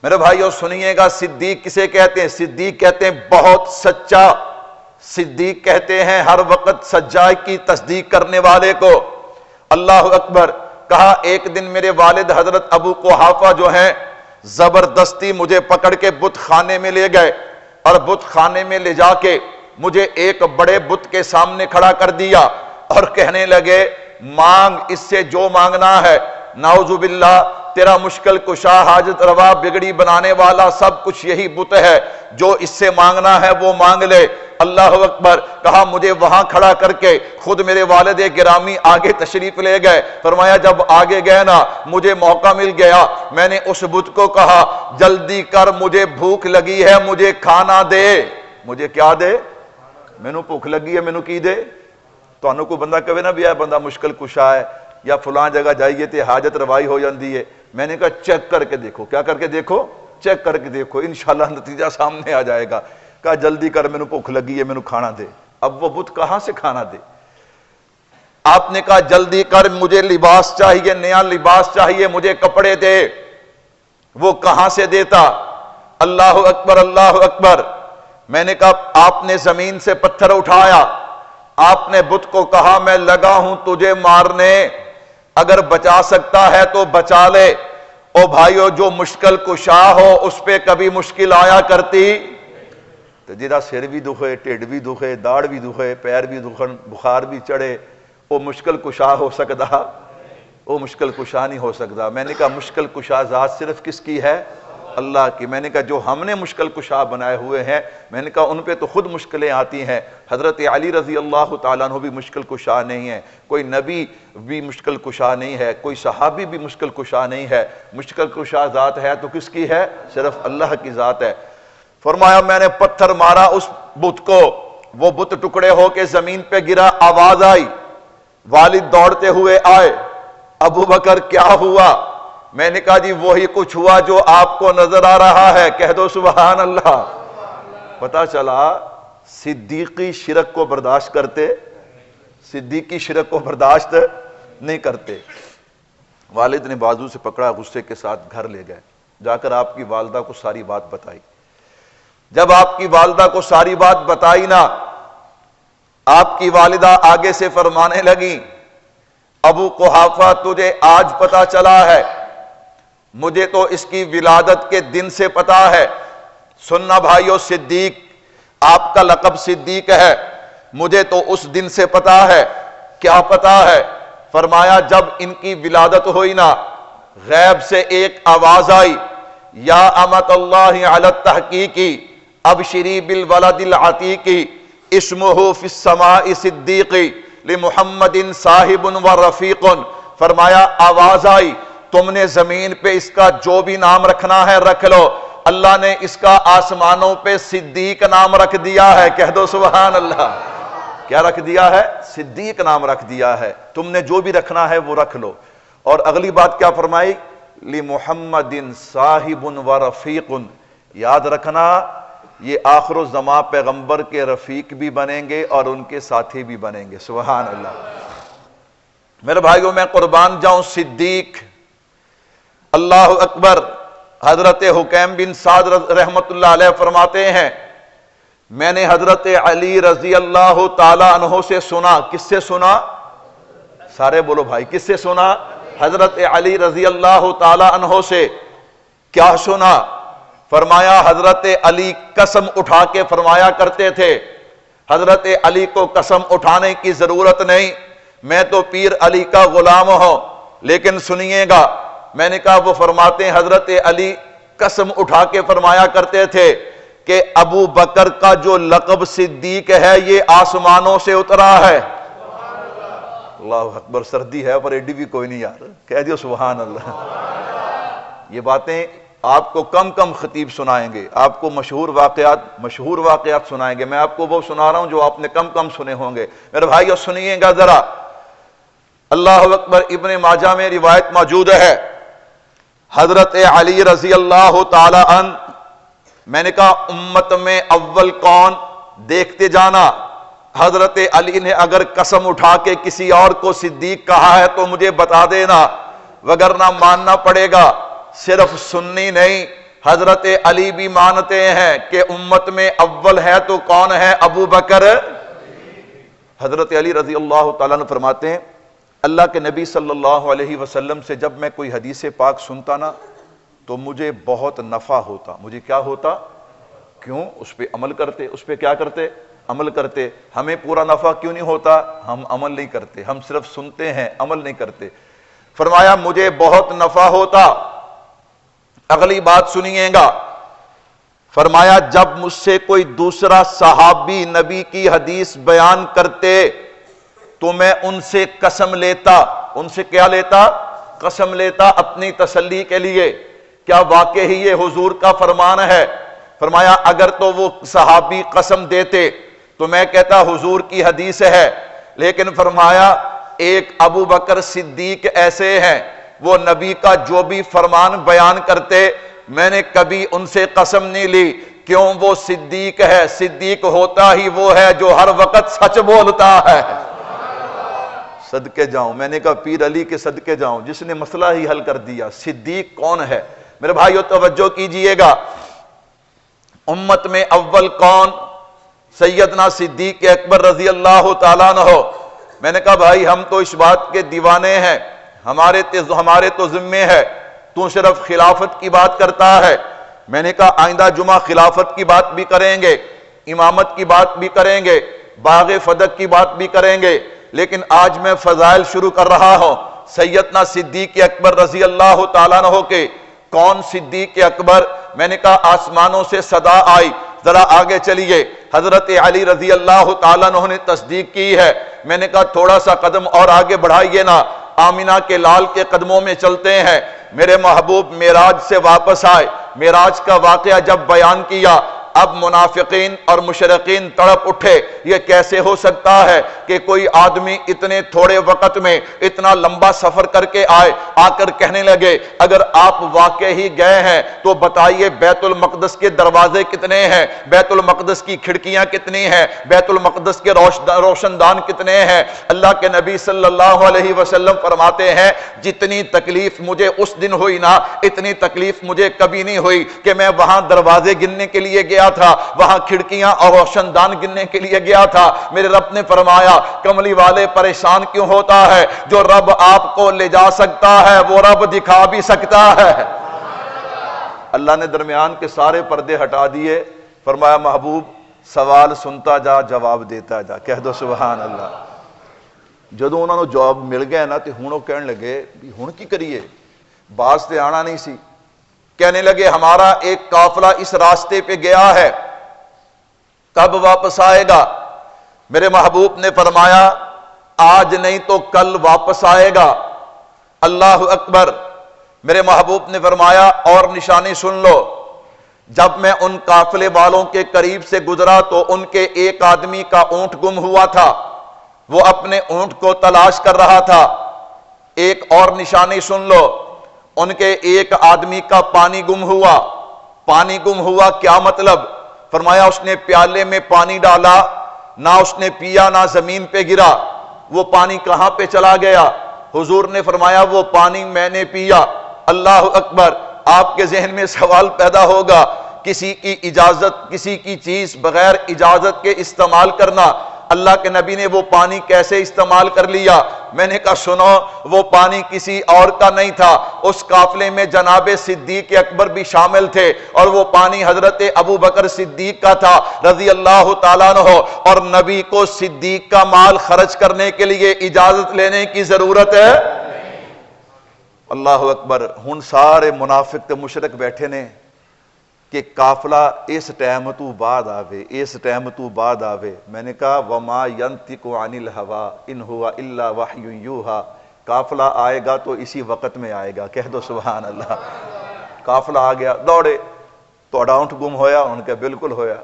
A: میرے بھائیو سنیے گا، صدیق کسے کہتے ہیں؟ صدیق کہتے ہیں بہت سچا، صدیق کہتے ہیں ہر وقت سچائی کی تصدیق کرنے والے کو۔ اللہ اکبر۔ کہا ایک دن میرے والد حضرت ابو قحافہ جو ہیں زبردستی مجھے پکڑ کے بت خانے میں لے گئے، اور بت خانے میں لے جا کے مجھے ایک بڑے بت کے سامنے کھڑا کر دیا، اور کہنے لگے مانگ اس سے جو مانگنا ہے، نعوذ باللہ، تیرا مشکل کشا، حاجت روا، بگڑی بنانے والا، سب کچھ یہی بت ہے، جو اس سے مانگنا ہے وہ مانگ لے۔ اللہ اکبر۔ کہا مجھے وہاں کھڑا کر کے خود میرے والد گرامی آگے تشریف لے گئے۔ فرمایا جب آگے گئے نا، مجھے موقع مل گیا، میں نے اس بت کو کہا جلدی کر، مجھے بھوک لگی ہے، مجھے کھانا دے۔ مجھے کیا دے؟ مینوں بھوک لگی ہے، مینوں کی دے؟ تو انہوں کو بندہ کہے نا بھی ہے بندہ مشکل کشا ہے، یا فلاں جگہ جائیے تے حاجت روائی ہو جاندی ہے۔ میں نے کہا چیک کر کے دیکھو۔ کیا کر کے دیکھو؟ چیک کر کے دیکھو، انشاءاللہ نتیجہ سامنے آ جائے گا۔ کہا جلدی کر، مینوں بھوک لگی ہے، مینوں کھانا دے۔ اب وہ بت کہاں سے کھانا دے؟ آپ نے کہا جلدی کر، مجھے لباس چاہیے، نیا لباس چاہیے، مجھے کپڑے دے۔ وہ کہاں سے دیتا؟ اللہ اکبر، اللہ اکبر۔ میں نے کہا آپ نے زمین سے پتھر اٹھایا، آپ نے بت کو کہا میں لگا ہوں تجھے مارنے، اگر بچا سکتا ہے تو بچا لے۔ او بھائیو، جو مشکل کشا ہو اس پہ کبھی مشکل آیا کرتی؟ تو جیدہ سر بھی دکھے، ٹیڑ بھی دکھے، داڑ بھی دکھے، پیر بھی دکھن، بخار بھی چڑھے، وہ مشکل کشا ہو سکتا؟ وہ مشکل کشا نہیں ہو سکتا۔ میں نے کہا مشکل کشا ذات صرف کس کی ہے؟ اللہ کی۔ میں نے کہا جو ہم نے مشکل کشا بنائے ہوئے ہیں، میں نے کہا ان پہ تو خود مشکلیں آتی ہیں۔ حضرت علی رضی اللہ تعالیٰ عنہ بھی مشکل کشا نہیں ہے، کوئی نبی بھی مشکل کشا نہیں ہے، کوئی صحابی بھی مشکل کشا نہیں ہے۔ مشکل کشا ذات ہے تو کس کی ہے؟ صرف اللہ کی ذات ہے۔ فرمایا میں نے پتھر مارا اس بت کو، وہ بت ٹکڑے ہو کے زمین پہ گرا، آواز آئی، والد دوڑتے ہوئے آئے، ابو بکر کیا ہوا؟ میں نے کہا جی وہی کچھ ہوا جو آپ کو نظر آ رہا ہے، کہہ دو سبحان اللہ۔ پتا چلا صدیقی شرک کو برداشت کرتے، صدیقی شرک کو برداشت نہیں کرتے۔ والد نے بازو سے پکڑا، غصے کے ساتھ گھر لے گئے، جا کر آپ کی والدہ کو ساری بات بتائی۔ جب آپ کی والدہ کو ساری بات بتائی نا، آپ کی والدہ آگے سے فرمانے لگی ابو قحافہ تجھے آج پتا چلا ہے، مجھے تو اس کی ولادت کے دن سے پتا ہے۔ سننا بھائیو، صدیق، آپ کا لقب صدیق ہے، مجھے تو اس دن سے پتا ہے۔ کیا پتا ہے؟ فرمایا جب ان کی ولادت ہوئی نا، غیب سے ایک آواز آئی، یا امت اللہ علی التحقیقی ابشری بالولد العتیقی اسمہ فی السماء صدیقی لمحمد صاحب و رفیق۔ فرمایا آواز آئی، تم نے زمین پہ اس کا جو بھی نام رکھنا ہے رکھ لو، اللہ نے اس کا آسمانوں پہ صدیق نام رکھ دیا ہے، کہہ دو سبحان اللہ۔ کیا رکھ دیا ہے؟ صدیق نام رکھ دیا ہے، تم نے جو بھی رکھنا ہے وہ رکھ لو۔ اور اگلی بات کیا فرمائی؟ لمحمد صاحب و رفیق۔ یاد رکھنا یہ آخر الزمان پیغمبر کے رفیق بھی بنیں گے اور ان کے ساتھی بھی بنیں گے، سبحان اللہ۔ میرے بھائیوں میں قربان جاؤں، صدیق، اللہ اکبر۔ حضرت حکیم بن سعد رحمت اللہ علیہ فرماتے ہیں میں نے حضرت علی رضی اللہ تعالی عنہ سے سنا۔ کس سے سنا؟ سارے بولو بھائی، کس سے سنا؟ حضرت علی رضی اللہ تعالی عنہ سے۔ کیا سنا؟ فرمایا حضرت علی قسم اٹھا کے فرمایا کرتے تھے حضرت علی کو قسم اٹھانے کی ضرورت نہیں، میں تو پیر علی کا غلام ہوں۔ لیکن سنیے گا، میں نے کہا وہ فرماتے ہیں حضرت علی قسم اٹھا کے فرمایا کرتے تھے کہ ابو بکر کا جو لقب صدیق ہے یہ آسمانوں سے اترا ہے۔ اللہ اکبر، سردی ہے پر ایڈی بھی کوئی نہیں یار، کہہ دیو سبحان اللہ۔ یہ باتیں آپ کو کم کم خطیب سنائیں گے، آپ کو مشہور واقعات سنائیں گے، میں آپ کو وہ سنا رہا ہوں جو آپ نے کم کم سنے ہوں گے۔ میرے بھائیو سنیے گا ذرا، اللہ اکبر، ابن ماجہ میں روایت موجود ہے، حضرت علی رضی اللہ تعالی عنہ، میں نے کہا امت میں اول کون، دیکھتے جانا۔ حضرت علی نے اگر قسم اٹھا کے کسی اور کو صدیق کہا ہے تو مجھے بتا دینا، وگرنہ ماننا پڑے گا۔ صرف سننی نہیں، حضرت علی بھی مانتے ہیں کہ امت میں اول ہے تو کون ہے؟ ابو بکر۔ حضرت علی رضی اللہ تعالیٰ عنہ فرماتے ہیں اللہ کے نبی صلی اللہ علیہ وسلم سے جب میں کوئی حدیث پاک سنتا نا تو مجھے بہت نفع ہوتا۔ مجھے کیا ہوتا؟ کیوں؟ اس پہ عمل کرتے، اس پہ کیا کرتے؟ عمل کرتے۔ ہمیں پورا نفع کیوں نہیں ہوتا؟ ہم عمل نہیں کرتے، ہم صرف سنتے ہیں، عمل نہیں کرتے۔ فرمایا مجھے بہت نفع ہوتا۔ اگلی بات سنیے گا، فرمایا جب مجھ سے کوئی دوسرا صحابی نبی کی حدیث بیان کرتے تو میں ان سے قسم لیتا۔ ان سے کیا لیتا؟ قسم لیتا، اپنی تسلی کے لیے، کیا واقعی یہ حضور کا فرمان ہے؟ فرمایا اگر تو وہ صحابی قسم دیتے تو میں کہتا حضور کی حدیث ہے، لیکن فرمایا ایک ابو بکر صدیق ایسے ہیں وہ نبی کا جو بھی فرمان بیان کرتے میں نے کبھی ان سے قسم نہیں لی، کیوں؟ وہ صدیق ہے۔ صدیق ہوتا ہی وہ ہے جو ہر وقت سچ بولتا ہے۔ صدقے جاؤں، میں نے کہا پیر علی کے صدقے جاؤں جس نے مسئلہ ہی حل کر دیا۔ صدیق کون ہے؟ میرے بھائیو توجہ کیجئے گا، امت میں اول کون؟ سیدنا صدیق اکبر رضی اللہ تعالیٰ عنہ۔ میں نے کہا بھائی ہم تو اس بات کے دیوانے ہیں، ہمارے تو ذمے ہے، تو صرف خلافت کی بات کرتا ہے۔ میں نے کہا آئندہ جمعہ خلافت کی بات بھی کریں گے، امامت کی بات بھی کریں گے، باغ فدق کی بات بھی کریں گے، لیکن آج میں فضائل شروع کر رہا ہوں سیدنا صدیق اکبر رضی اللہ تعالیٰ عنہ کے۔ کون صدیق اکبر؟ میں نے کہا آسمانوں سے صدا آئی، ذرا آگے چلیے، حضرت علی رضی اللہ تعالیٰ عنہ نے تصدیق کی ہے۔ میں نے کہا تھوڑا سا قدم اور آگے بڑھائیے نا، آمینہ کے لال کے قدموں میں چلتے ہیں۔ میرے محبوب معراج سے واپس آئے، معراج کا واقعہ جب بیان کیا، اب منافقین اور مشرقین تڑپ اٹھے، یہ کیسے ہو سکتا ہے کہ کوئی آدمی اتنے تھوڑے وقت میں اتنا لمبا سفر کر کے آئے؟ آ کر کہنے لگے اگر آپ واقع ہی گئے ہیں تو بتائیے بیت المقدس کے دروازے کتنے ہیں، بیت المقدس کی کھڑکیاں کتنی ہیں، بیت المقدس کے روشن دان کتنے ہیں؟ اللہ کے نبی صلی اللہ علیہ وسلم فرماتے ہیں جتنی تکلیف مجھے اس دن ہوئی نا اتنی تکلیف مجھے کبھی نہیں ہوئی کہ میں وہاں دروازے گننے کے لیے گیا تھا، وہاں کھڑکیاں اور روشن دان گننے کے لیے گیا تھا۔ میرے رب نے فرمایا کملی والے پریشان کیوں ہوتا ہے؟ جو رب آپ کو لے جا سکتا ہے وہ رب دکھا بھی سکتا ہے۔ اللہ نے درمیان کے سارے پردے ہٹا دیے، فرمایا محبوب سوال سنتا جا، جواب دیتا جا، کہہ دو سبحان اللہ۔ جدو انہوں نے جواب مل گیا نا تو ہوں وہ کہنے لگے بھی ہوں کی کریے، باز تے آنا نہیں سی۔ کہنے لگے ہمارا ایک قافلہ اس راستے پہ گیا ہے، کب واپس آئے گا؟ میرے محبوب نے فرمایا آج نہیں تو کل واپس آئے گا۔ اللہ اکبر۔ میرے محبوب نے فرمایا اور نشانی سن لو، جب میں ان قافلے والوں کے قریب سے گزرا تو ان کے ایک آدمی کا اونٹ گم ہوا تھا، وہ اپنے اونٹ کو تلاش کر رہا تھا۔ ایک اور نشانی سن لو، ان کے ایک آدمی کا پانی گم ہوا۔ پانی گم ہوا کیا مطلب؟ فرمایا اس نے پیالے میں پانی ڈالا، نہ اس نے پیا نہ زمین پہ گرا، وہ پانی کہاں پہ چلا گیا؟ حضور نے فرمایا وہ پانی میں نے پیا۔ اللہ اکبر۔ آپ کے ذہن میں سوال پیدا ہوگا کسی کی اجازت، کسی کی چیز بغیر اجازت کے استعمال کرنا، اللہ کے نبی نے وہ پانی کیسے استعمال کر لیا؟ میں نے کہا سنو، وہ پانی کسی اور کا نہیں تھا، اس قافلے میں جناب صدیق اکبر بھی شامل تھے، اور وہ پانی حضرت ابو بکر صدیق کا تھا رضی اللہ تعالیٰ عنہ، اور نبی کو صدیق کا مال خرچ کرنے کے لیے اجازت لینے کی ضرورت ہے۔ اللہ اکبر۔ ہن سارے منافق تے مشرک بیٹھے نے کہ قافلہ اس ٹائم تو بعد آوے، اس ٹائم تو بعد آوے۔ میں نے کہا وما ينطق عن الهوى ان هو الا وحی یوحى، قافلہ آئے گا تو اسی وقت میں آئے گا، کہہ دو سبحان اللہ۔ قافلہ آ گیا، دوڑے، توڑا اونٹ گم ہویا، ان کے بالکل ہویا،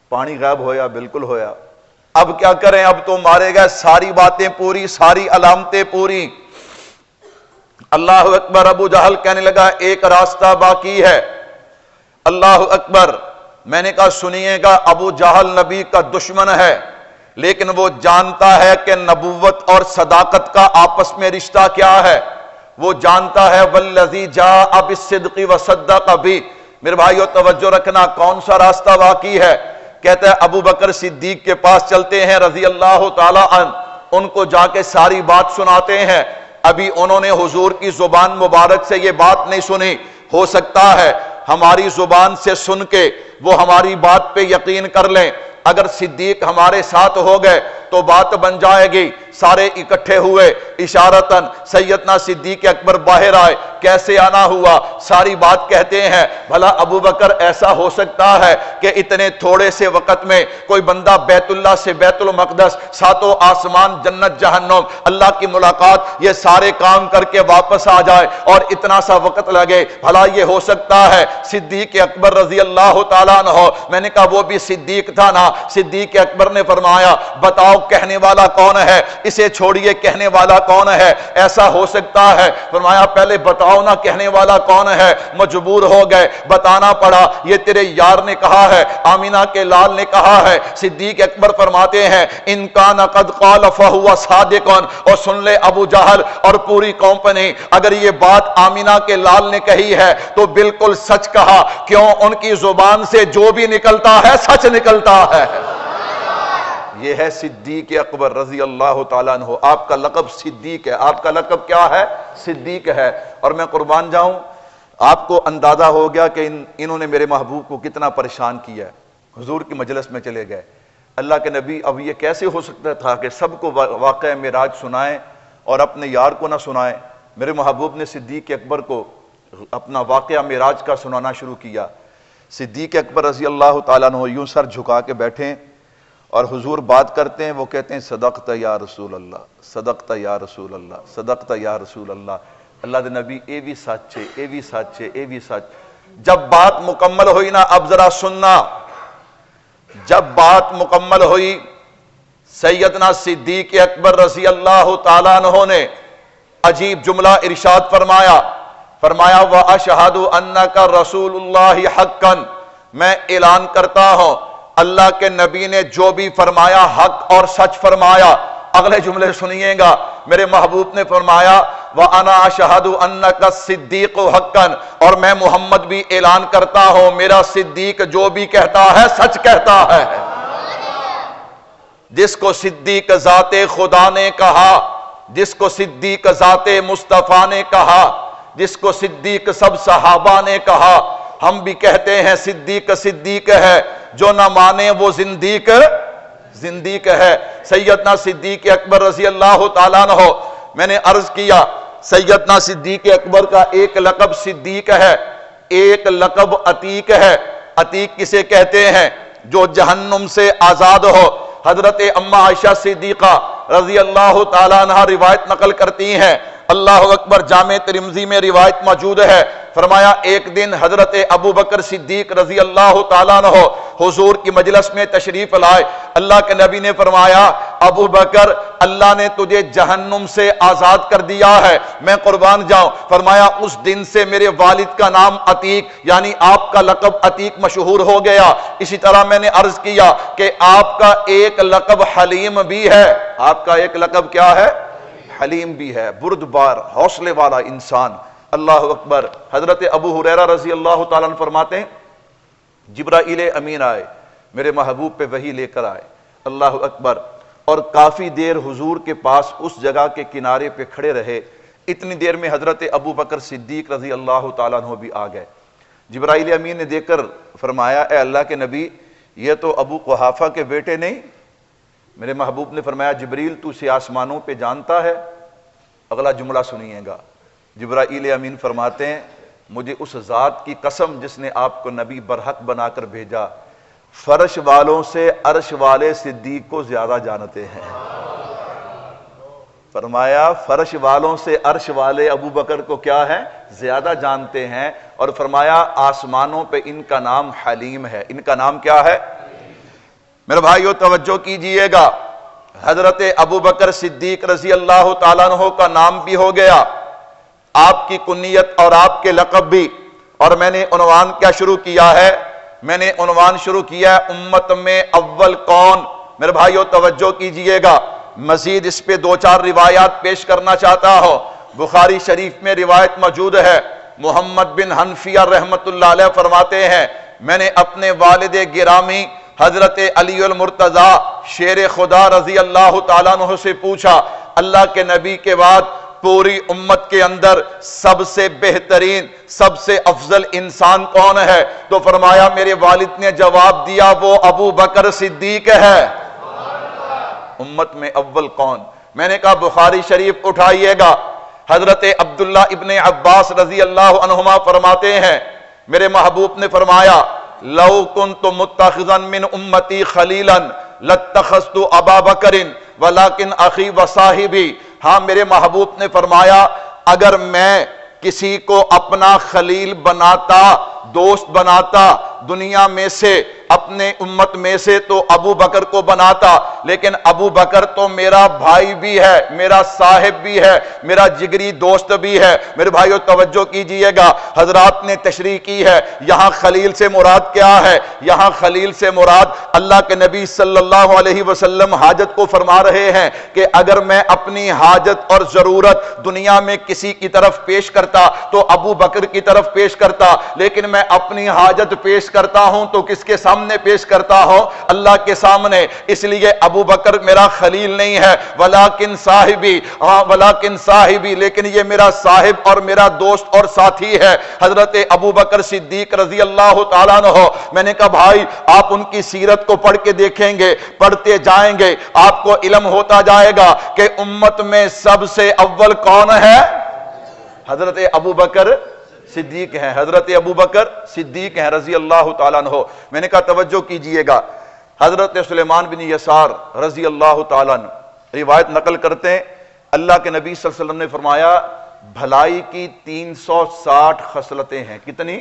A: پانی غائب ہویا، بالکل ہویا۔ اب کیا کریں، اب تو مارے گئے، ساری باتیں پوری، ساری علامتیں پوری۔ اللہ اکبر۔ ابو جہل کہنے لگا ایک راستہ باقی ہے۔ اللہ اکبر۔ میں نے کہا سنیے گا، ابو جہل نبی کا دشمن ہے، لیکن وہ جانتا ہے کہ نبوت اور صداقت کا آپس میں رشتہ کیا ہے۔ وہ جانتا ہے والذی جاء بالصدق وصدق بھی۔ میرے بھائیو توجہ رکھنا، کون سا راستہ باقی ہے؟ کہتا ہے ابو بکر صدیق کے پاس چلتے ہیں رضی اللہ تعالی عنہ، ان کو جا کے ساری بات سناتے ہیں۔ ابھی انہوں نے حضور کی زبان مبارک سے یہ بات نہیں سنی، ہو سکتا ہے ہماری زبان سے سن کے وہ ہماری بات پہ یقین کر لیں۔ اگر صدیق ہمارے ساتھ ہو گئے تو بات بن جائے گی۔ سارے اکٹھے ہوئے، اشارتاً سیدنا صدیق اکبر باہر آئے۔ کیسے آنا ہوا؟ ساری بات کہتے ہیں۔ بھلا ابو بکر ایسا ہو سکتا ہے کہ اتنے تھوڑے سے وقت میں کوئی بندہ بیت اللہ سے بیت المقدس، ساتوں آسمان، جنت جہنم، اللہ کی ملاقات، یہ سارے کام کر کے واپس آ جائے اور اتنا سا وقت لگے؟ بھلا یہ ہو سکتا ہے؟ صدیق اکبر رضی اللہ تعالیٰ عنہ، میں نے کہا وہ بھی صدیق تھا نا۔ صدیق اکبر نے فرمایا بتاؤ کہنے والا کون ہے؟ اسے چھوڑیے، کہنے والا کون ہے؟ ایسا ہو سکتا ہے؟ فرمایا پہلے بتاؤ نا کہنے والا کون ہے۔ مجبور ہو گئے، بتانا پڑا، یہ تیرے یار نے کہا ہے، آمینہ کے لال نے کہا ہے۔ صدیق اکبر فرماتے ہیں ان کان قد قال فہو صادق، اور سن لے ابو جہل اور پوری کمپنی، اگر یہ بات آمینہ کے لال نے کہی ہے تو بالکل سچ کہا۔ کیوں؟ ان کی زبان سے جو بھی نکلتا ہے سچ نکلتا ہے۔ یہ ہے صدیق اکبر رضی اللہ تعالیٰ عنہ۔ آپ کا لقب صدیق ہے۔ آپ کا لقب کیا ہے؟ صدیق ہے۔ اور میں قربان جاؤں، آپ کو اندازہ ہو گیا کہ انہوں نے میرے محبوب کو کتنا پریشان کیا ہے۔ حضور کی مجلس میں چلے گئے، اللہ کے نبی، اب یہ کیسے ہو سکتا تھا کہ سب کو واقعہ معراج سنائیں اور اپنے یار کو نہ سنائیں؟ میرے محبوب نے صدیق اکبر کو اپنا واقعہ معراج کا سنانا شروع کیا۔ صدیق اکبر رضی اللہ تعالیٰ عنہ یوں سر جھکا کے بیٹھیں اور حضور بات کرتے ہیں، وہ کہتے ہیں صدقت یا رسول اللہ، صدقت یا رسول اللہ، صدقت یا رسول اللہ۔ اللہ دے نبی اے بھی سچ ہے، اے بھی سچ ہے، اے بھی سچ۔ جب بات مکمل ہوئی نا، اب ذرا سننا، جب بات مکمل ہوئی سیدنا صدیق اکبر رضی اللہ تعالیٰ عنہ نے عجیب جملہ ارشاد فرمایا، فرمایا وَأَشْهَدُ أَنَّكَ رَسُولُ اللَّهِ حَقًّا، میں اعلان کرتا ہوں اللہ کے نبی نے جو بھی فرمایا حق اور سچ فرمایا۔ اگلے جملے سنیے گا، میرے محبوب نے فرمایا وَأَنَا أَشْهَدُ أَنَّكَ الصِّدِّيقُ حَقًّا، اور میں محمد بھی اعلان کرتا ہوں میرا صدیق جو بھی کہتا ہے سچ کہتا ہے۔ جس کو صدیق ذات خدا نے کہا، جس کو صدیق ذات مصطفیٰ نے کہا، جس کو صدیق سب صحابہ نے کہا، ہم بھی کہتے ہیں صدیق صدیق ہے، جو نہ مانے وہ زندیق زندیق ہے۔ سیدنا صدیق اکبر رضی اللہ تعالیٰ عنہ، میں نے عرض کیا سیدنا صدیق اکبر کا ایک لقب صدیق ہے، ایک لقب عتیق ہے۔ عتیق کسے کہتے ہیں؟ جو جہنم سے آزاد ہو۔ حضرت اماں عائشہ صدیقہ رضی اللہ تعالیٰ عنہ روایت نقل کرتی ہیں، اللہ اکبر، جامع ترمذی میں روایت موجود ہے۔ فرمایا ایک دن حضرت ابو بکر صدیق رضی اللہ تعالیٰ عنہ حضور کی مجلس میں تشریف لائے۔ اللہ کے نبی نے فرمایا ابو بکر، اللہ نے تجھے جہنم سے آزاد کر دیا ہے، میں قربان جاؤں۔ فرمایا اس دن سے میرے والد کا نام عتیق، یعنی آپ کا لقب عتیق مشہور ہو گیا۔ اسی طرح میں نے عرض کیا کہ آپ کا ایک لقب حلیم بھی ہے۔ آپ کا ایک لقب کیا ہے؟ حلیم بھی ہے، بردبار، حوصلے والا انسان۔ اللہ اکبر۔ حضرت ابو ہریرہ رضی اللہ تعالیٰ عنہ فرماتے ہیں جبرائیل امین آئے، میرے محبوب پہ وحی لے کر آئے۔ اللہ اکبر۔ اور کافی دیر حضور کے پاس اس جگہ کے کنارے پہ کھڑے رہے۔ اتنی دیر میں حضرت ابو بکر صدیق رضی اللہ تعالیٰ عنہ بھی آ گئے۔ جبرائیل امین نے دیکھ کر فرمایا اے اللہ کے نبی، یہ تو ابو قحافہ کے بیٹے نہیں؟ میرے محبوب نے فرمایا جبریل تو اسے آسمانوں پہ جانتا ہے؟ اگلا جملہ سنیے گا، جبرائیل امین فرماتے ہیں مجھے اس ذات کی قسم جس نے آپ کو نبی برحق بنا کر بھیجا، فرش والوں سے عرش والے صدیق کو زیادہ جانتے ہیں۔ فرمایا فرش والوں سے عرش والے ابو بکر کو کیا ہے؟ زیادہ جانتے ہیں۔ اور فرمایا آسمانوں پہ ان کا نام حلیم ہے۔ ان کا نام کیا ہے؟ میرے بھائیو توجہ کیجئے گا، حضرت ابو بکر صدیق رضی اللہ تعالیٰ عنہ کا نام بھی ہو گیا، آپ کی کنیت اور آپ کے لقب بھی۔ اور میں نے عنوان کیا شروع کیا ہے؟ میں نے عنوان شروع کیا ہے امت میں اول کون؟ میرے بھائیو توجہ کیجئے گا، مزید اس پہ دو چار روایات پیش کرنا چاہتا ہوں۔ بخاری شریف میں روایت موجود ہے، محمد بن حنفیہ رحمت اللہ علیہ فرماتے ہیں میں نے اپنے والد گرامی حضرت علی المرتضی شیر خدا رضی اللہ تعالیٰ عنہ سے پوچھا اللہ کے نبی کے بعد پوری امت کے اندر سب سے بہترین سب سے افضل انسان کون ہے؟ تو فرمایا میرے والد نے جواب دیا وہ ابو بکر صدیق ہے۔ امت میں اول کون؟ میں نے کہا بخاری شریف اٹھائیے گا، حضرت عبداللہ ابن عباس رضی اللہ عنہما فرماتے ہیں میرے محبوب نے فرمایا لو کنت متخذا من امتی خلیلا لاتخذت ابا بکر ولکن اخی وصاحبی۔ ہاں میرے محبوب نے فرمایا اگر میں کسی کو اپنا خلیل بناتا، دوست بناتا دنیا میں سے اپنے امت میں سے تو ابو بکر کو بناتا، لیکن ابو بکر تو میرا بھائی بھی ہے، میرا صاحب بھی ہے، میرا جگری دوست بھی ہے۔ میرے بھائیو توجہ کیجئے گا، حضرات نے تشریح کی ہے یہاں خلیل سے مراد کیا ہے؟ یہاں خلیل سے مراد اللہ کے نبی صلی اللہ علیہ وسلم حاجت کو فرما رہے ہیں کہ اگر میں اپنی حاجت اور ضرورت دنیا میں کسی کی طرف پیش کرتا تو ابو بکر کی طرف پیش کرتا، لیکن میں اپنی حاجت پیش کرتا ہوں تو کس کے سامنے پیش کرتا ہوں؟ اللہ کے سامنے۔ اس لیے ابو بکر میرا خلیل نہیں ہے ولیکن صاحبی، ولیکن صاحبی، لیکن یہ میرا صاحب اور میرا دوست اور ساتھی ہے حضرت ابو بکر صدیق رضی اللہ تعالیٰ عنہ۔ میں نے کہا بھائی آپ ان کی سیرت کو پڑھ کے دیکھیں گے، پڑھتے جائیں گے، آپ کو علم ہوتا جائے گا کہ امت میں سب سے اول کون ہے؟ حضرت ابو بکر صدیق ہیں، حضرت ابو بکر صدیق ہیں رضی اللہ تعالیٰ عنہ۔ میں نے کہا توجہ کیجئے گا، حضرت سلیمان بن یسار رضی اللہ تعالیٰ عنہ روایت نقل کرتے ہیں اللہ کے نبی صلی اللہ علیہ وسلم نے فرمایا بھلائی کی 360 خصلتیں ہیں۔ کتنی؟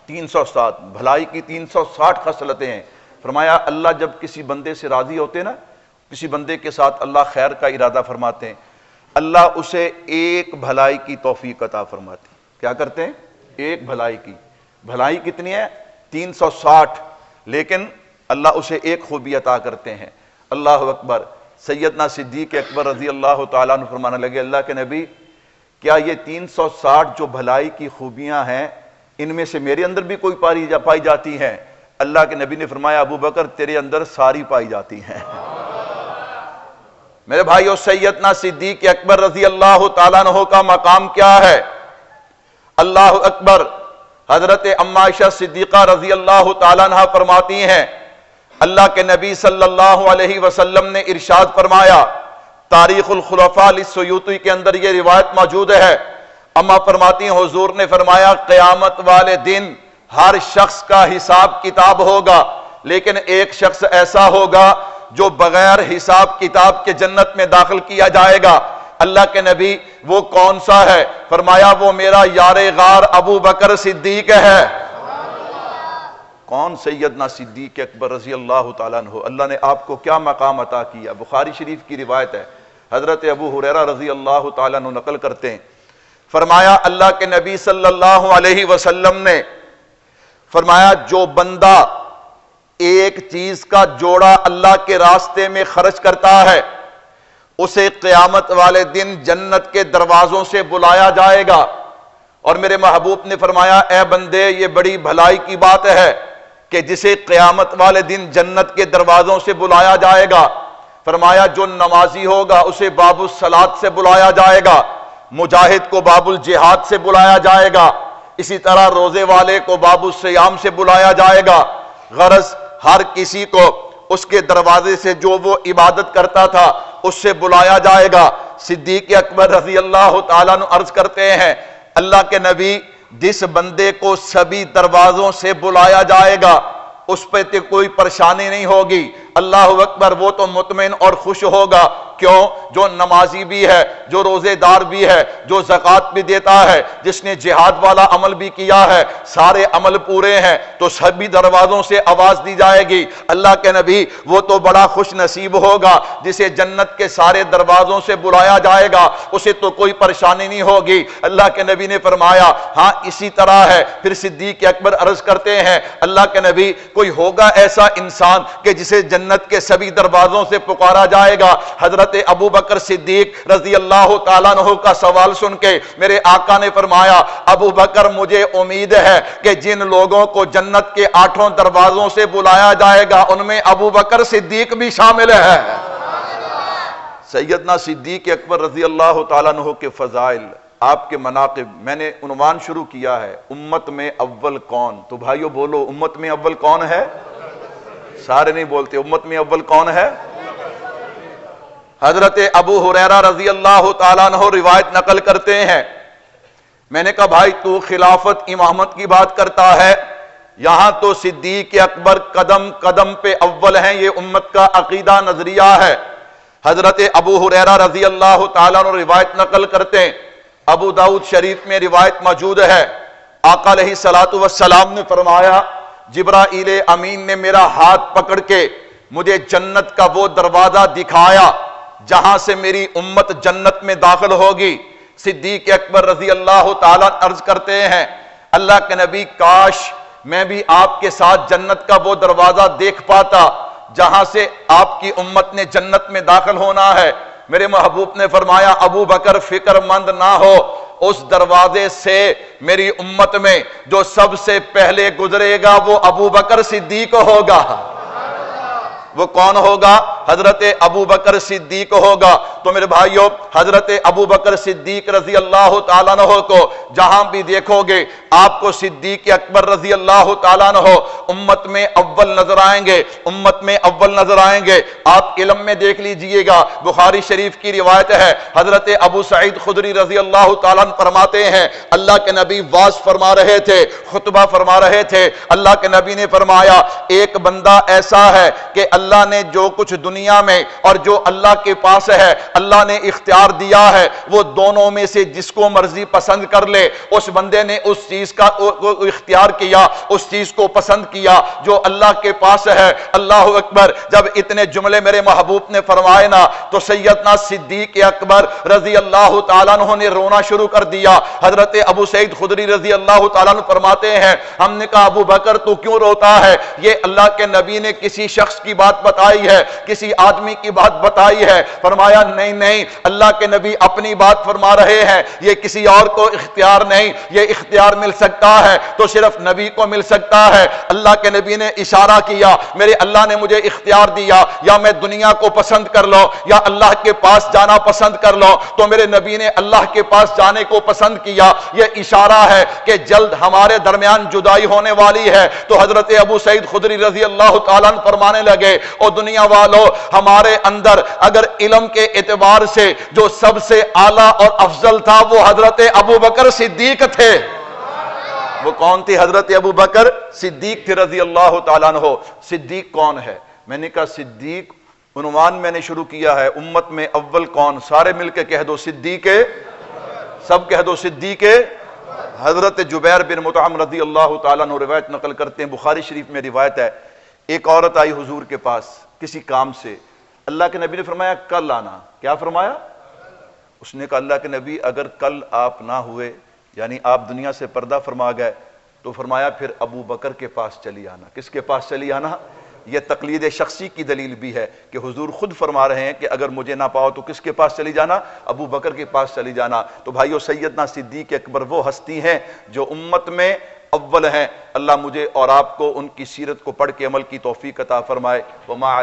A: 360۔ بھلائی کی 360 خصلتیں ہیں۔ فرمایا اللہ جب کسی بندے سے راضی ہوتے نا، کسی بندے کے ساتھ اللہ خیر کا ارادہ فرماتے ہیں، اللہ اسے ایک بھلائی کی توفیق عطا فرماتے ہیں۔ کیا کرتے ہیں؟ ایک بھلائی کی۔ بھلائی کتنی ہے؟ 360، لیکن اللہ اسے ایک خوبی عطا کرتے ہیں۔ اللہ اکبر۔ سیدنا صدیق اکبر رضی اللہ تعالیٰ عنہ فرمانے لگے اللہ کے نبی کیا یہ 360 جو بھلائی کی خوبیاں ہیں ان میں سے میرے اندر بھی کوئی پائی جاتی ہیں؟ اللہ کے نبی نے فرمایا ابو بکر تیرے اندر ساری پائی جاتی ہیں۔ میرے بھائیو سیدنا صدیق اکبر رضی اللہ تعالیٰ عنہ کا مقام کیا ہے؟ اللہ اکبر۔ حضرت ام عائشہ صدیقہ رضی اللہ تعالیٰ عنہ فرماتی ہیں اللہ کے نبی صلی اللہ علیہ وسلم نے ارشاد فرمایا، تاریخ الخلفاء للسیوطی کے اندر یہ روایت موجود ہے، اما فرماتی ہیں حضور نے فرمایا قیامت والے دن ہر شخص کا حساب کتاب ہوگا، لیکن ایک شخص ایسا ہوگا جو بغیر حساب کتاب کے جنت میں داخل کیا جائے گا۔ اللہ کے نبی وہ کون سا ہے؟ فرمایا وہ میرا یار غار ابو بکر صدیق ہے۔ کون؟ سیدنا صدیق اکبر رضی اللہ تعالیٰ عنہ۔ اللہ نے آپ کو کیا مقام عطا کیا؟ بخاری شریف کی روایت ہے، حضرت ابو ہریرہ رضی اللہ تعالیٰ عنہ نقل کرتے ہیں، فرمایا اللہ کے نبی صلی اللہ علیہ وسلم نے فرمایا جو بندہ ایک چیز کا جوڑا اللہ کے راستے میں خرچ کرتا ہے اسے قیامت والے دن جنت کے دروازوں سے بلایا جائے گا۔ اور میرے محبوب نے فرمایا اے بندے یہ بڑی بھلائی کی بات ہے کہ جسے قیامت والے دن جنت کے دروازوں سے بلایا جائے گا۔ فرمایا جو نمازی ہوگا اسے باب الصلاۃ سے بلایا جائے گا، مجاہد کو باب الجہاد سے بلایا جائے گا، اسی طرح روزے والے کو باب الصیام سے بلایا جائے گا۔ غرض ہر کسی کو اس کے دروازے سے جو وہ عبادت کرتا تھا اس سے بلایا جائے گا۔ صدیق اکبر رضی اللہ تعالیٰ عنہ عرض کرتے ہیں اللہ کے نبی جس بندے کو سبھی دروازوں سے بلایا جائے گا اس پہ تو کوئی پریشانی نہیں ہوگی، اللہ اکبر، وہ تو مطمئن اور خوش ہوگا۔ کیوں؟ جو نمازی بھی ہے، جو روزے دار بھی ہے، جو زکوٰۃ بھی دیتا ہے، جس نے جہاد والا عمل بھی کیا ہے، سارے عمل پورے ہیں تو سبھی دروازوں سے آواز دی جائے گی۔ اللہ کے نبی وہ تو بڑا خوش نصیب ہوگا جسے جنت کے سارے دروازوں سے بلایا جائے گا، اسے تو کوئی پریشانی نہیں ہوگی۔ اللہ کے نبی نے فرمایا ہاں اسی طرح ہے۔ پھر صدیق اکبر عرض کرتے ہیں اللہ کے نبی کوئی ہوگا ایسا انسان کہ جسے جنت کے سبھی دروازوں سے پکارا جائے گا؟ حضرت ابو بکر صدیق رضی اللہ تعالیٰ عنہ کا سوال سن کے میرے آقا نے فرمایا ابو بکر مجھے امید ہے کہ جن لوگوں کو جنت کے 8 دروازوں سے بلایا جائے گا ان میں ابو بکر صدیق بھی شامل ہے۔ سیدنا صدیق اکبر رضی اللہ تعالیٰ عنہ کے فضائل، آپ کے مناقب، میں نے عنوان شروع کیا ہے امت میں اول کون؟ تو بھائیو بولو امت میں اول کون ہے؟ سارے نہیں بولتے امت میں اول کون ہے؟ حضرت ابو ہریرہ رضی اللہ تعالیٰ عنہ روایت نقل کرتے ہیں، میں نے کہا بھائی تو خلافت امامت کی بات کرتا ہے، یہاں تو صدیق اکبر قدم قدم پہ اول ہیں، یہ امت کا عقیدہ نظریہ ہے۔ حضرت ابو ہریرہ رضی اللہ تعالیٰ عنہ روایت نقل کرتے ہیں، ابو داؤد شریف میں روایت موجود ہے، آقا علیہ السلام نے فرمایا جبرائیل امین نے میرا ہاتھ پکڑ کے مجھے جنت کا وہ دروازہ دکھایا جہاں سے میری امت جنت میں داخل ہوگی۔ صدیق اکبر رضی اللہ تعالیٰ عرض کرتے ہیں اللہ کے نبی کاش میں بھی آپ کے ساتھ جنت کا وہ دروازہ دیکھ پاتا جہاں سے آپ کی امت نے جنت میں داخل ہونا ہے۔ میرے محبوب نے فرمایا ابو بکر فکر مند نہ ہو، اس دروازے سے میری امت میں جو سب سے پہلے گزرے گا وہ ابو بکر صدیق ہوگا۔ وہ کون ہوگا؟ حضرت ابو بکر صدیق ہوگا۔ تو میرے بھائیوں حضرت ابو بکر صدیق رضی اللہ تعالیٰ عنہ کو جہاں بھی دیکھو گے آپ کو صدیق اکبر رضی اللہ تعالیٰ عنہ امت میں اول نظر آئیں گے، امت میں اول نظر آئیں گے۔ آپ علم میں دیکھ لیجئے گا، بخاری شریف کی روایت ہے، حضرت ابو سعید خدری رضی اللہ تعالیٰ عنہ فرماتے ہیں اللہ کے نبی واعظ فرما رہے تھے، خطبہ فرما رہے تھے، اللہ کے نبی نے فرمایا ایک بندہ ایسا ہے کہ اللہ نے جو کچھ دنیا میں اور جو اللہ کے پاس ہے اللہ نے اختیار دیا ہے، وہ دونوں میں سے جس کو مرضی پسند کر لے۔ اس بندے نے اس چیز کا اختیار کیا، اس چیز کو پسند کیا جو اللہ کے پاس ہے۔ اللہ اکبر۔ جب اتنے جملے میرے محبوب نے فرمائے نا تو سیدنا صدیق اکبر رضی اللہ تعالیٰ عنہ نے رونا شروع کر دیا۔ حضرت ابو سعید خدری رضی اللہ تعالیٰ عنہ فرماتے ہیں ہم نے کہا ابو بکر تو کیوں روتا ہے؟ یہ اللہ کے نبی نے کسی شخص کی بات بتائی ہے، کسی آدمی کی بات بتائی ہے؟ فرمایا نہیں نہیں، اللہ کے نبی اپنی بات فرما رہے ہیں، یہ کسی اور کو اختیار نہیں، یہ اختیار مل سکتا ہے تو صرف نبی کو مل سکتا ہے۔ اللہ کے نبی نے اشارہ کیا میرے اللہ نے مجھے اختیار دیا، یا میں دنیا کو پسند کر لو یا اللہ کے پاس جانا پسند کر لو، تو میرے نبی نے اللہ کے پاس جانے کو پسند کیا۔ یہ اشارہ ہے کہ جلد ہمارے درمیان جدائی ہونے والی ہے۔ تو حضرت ابو سعید خدری رضی اللہ تعالیٰ عنہ فرمانے لگے اور دنیا والو ہمارے اندر اگر علم کے اعتبار سے جو سب سے اعلیٰ اور افضل تھا وہ حضرت ابو بکر صدیق تھے۔ وہ کون تھے؟ حضرت ابو بکر صدیق تھے رضی اللہ تعالیٰ عنہ۔ صدیق کون ہے؟ میں نے کہا صدیق عنوان میں نے شروع کیا ہے امت میں اول کون؟ سارے مل کے کہہ دو صدیق، سب کہہ دو صدیق۔ حضرت جبیر بن مطعم رضی اللہ تعالیٰ عنہ روایت نقل کرتے ہیں، بخاری شریف میں روایت ہے، ایک عورت آئی حضور کے پاس کسی کام سے، اللہ کے نبی نے فرمایا کل آنا۔ کیا فرمایا؟ اس نے کہا اللہ کے نبی اگر کل آپ نہ ہوئے یعنی آپ دنیا سے پردہ فرما گئے تو فرمایا پھر ابو بکر کے پاس چلی آنا۔ کس کے پاس چلی آنا؟ یہ تقلید شخصی کی دلیل بھی ہے کہ حضور خود فرما رہے ہیں کہ اگر مجھے نہ پاؤ تو کس کے پاس چلی جانا؟ ابو بکر کے پاس چلی جانا۔ تو بھائیو سیدنا صدیق اکبر وہ ہستی ہیں جو امت میں اول ہیں۔ اللہ مجھے اور آپ کو ان کی سیرت کو پڑھ کے عمل کی توفیق عطا فرمائے۔ وما